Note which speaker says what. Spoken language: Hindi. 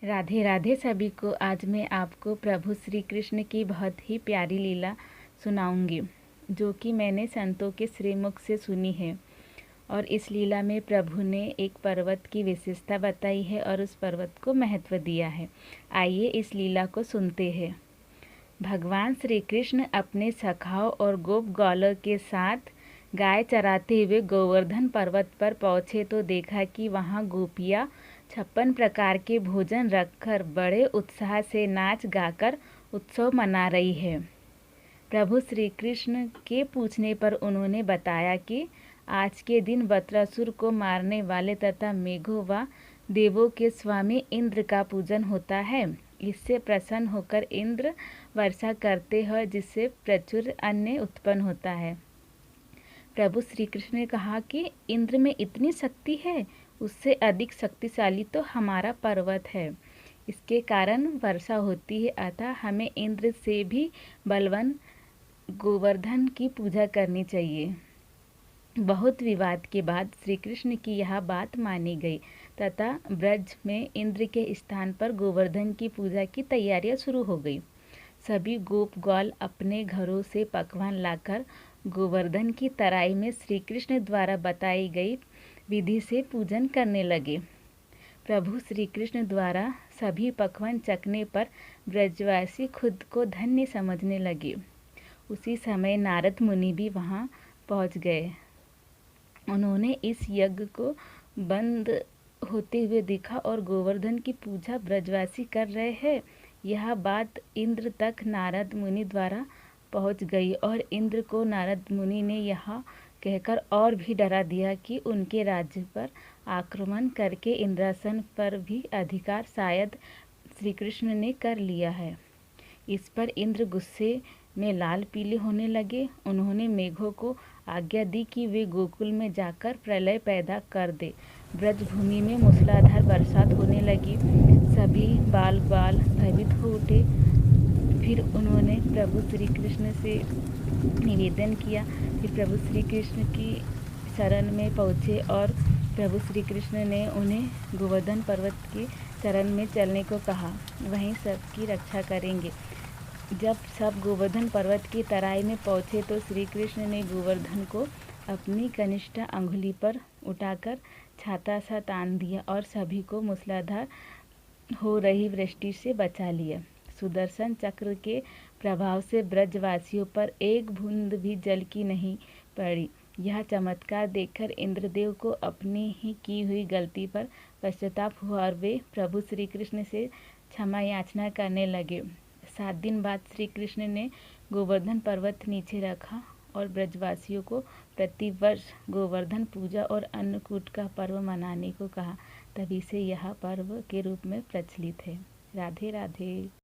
Speaker 1: राधे राधे सभी को। आज मैं आपको प्रभु श्री कृष्ण की बहुत ही प्यारी लीला सुनाऊंगी, जो कि मैंने संतों के श्रीमुख से सुनी है। और इस लीला में प्रभु ने एक पर्वत की विशेषता बताई है और उस पर्वत को महत्व दिया है। आइए इस लीला को सुनते हैं। भगवान श्री कृष्ण अपने सखाओं और गोप ग्वालों के साथ गाय चराते हुए गोवर्धन पर्वत पर पहुँचे तो देखा कि वहाँ गोपियाँ 56 प्रकार के भोजन रखकर बड़े उत्साह से नाच गाकर उत्सव मना रही है। प्रभु श्री कृष्ण के पूछने पर उन्होंने बताया कि आज के दिन वज्रासुर को मारने वाले तथा मेघों व देवों के स्वामी इंद्र का पूजन होता है। इससे प्रसन्न होकर इंद्र वर्षा करते हैं, जिससे प्रचुर अन्न उत्पन्न होता है। प्रभु श्री कृष्ण ने कहा कि इंद्र में इतनी शक्ति है, उससे अधिक शक्तिशाली तो हमारा पर्वत है। इसके कारण वर्षा होती है, अतः हमें इंद्र से भी बलवान गोवर्धन की पूजा करनी चाहिए। बहुत विवाद के बाद श्री कृष्ण की यह बात मानी गई तथा ब्रज में इंद्र के स्थान पर गोवर्धन की पूजा की तैयारियां शुरू हो गई। सभी गोप ग्वाल अपने घरों से पकवान लाकर गोवर्धन की तराई में श्री कृष्ण द्वारा बताई गई विधि से पूजन करने लगे। प्रभु श्री कृष्ण द्वारा सभी पकवान चखने पर ब्रजवासी खुद को धन्य समझने लगे। उसी समय नारद मुनि भी वहां पहुंच गए। उन्होंने इस यज्ञ को बंद होते हुए देखा और गोवर्धन की पूजा ब्रजवासी कर रहे हैं। यह बात इंद्र तक नारद मुनि द्वारा पहुंच गई और इंद्र को नारद मुनि ने यह कहकर और भी डरा दिया कि उनके राज्य पर आक्रमण करके इंद्रासन पर भी अधिकार शायद श्री कृष्ण ने कर लिया है। इस पर इंद्र गुस्से में लाल पीले होने लगे। उन्होंने मेघों को आज्ञा दी कि वे गोकुल में जाकर प्रलय पैदा कर दे। ब्रजभूमि में मूसलाधार बरसात होने लगी। सभी बाल बाल भयभीत हो उठे। फिर उन्होंने प्रभु श्री कृष्ण से निवेदन किया। फिर प्रभु श्री कृष्ण की शरण में पहुँचे और प्रभु श्री कृष्ण ने उन्हें गोवर्धन पर्वत के चरण में चलने को कहा। वहीं सबकी रक्षा करेंगे। जब सब गोवर्धन पर्वत की तराई में पहुँचे तो श्री कृष्ण ने गोवर्धन को अपनी कनिष्ठ अंगुली पर उठाकर छाता सा तान दिया और सभी को मूसलाधार हो रही वृष्टि से बचा लिया। सुदर्शन चक्र के प्रभाव से ब्रजवासियों पर एक बूंद भी जल की नहीं पड़ी। यह चमत्कार देखकर इंद्रदेव को अपनी ही की हुई गलती पर पश्चाताप हुआ और वे प्रभु श्री कृष्ण से क्षमा याचना करने लगे। 7 दिन बाद श्री कृष्ण ने गोवर्धन पर्वत नीचे रखा और ब्रजवासियों को प्रतिवर्ष गोवर्धन पूजा और अन्नकूट का पर्व मनाने को कहा। तभी से यह पर्व के रूप में प्रचलित है। राधे राधे।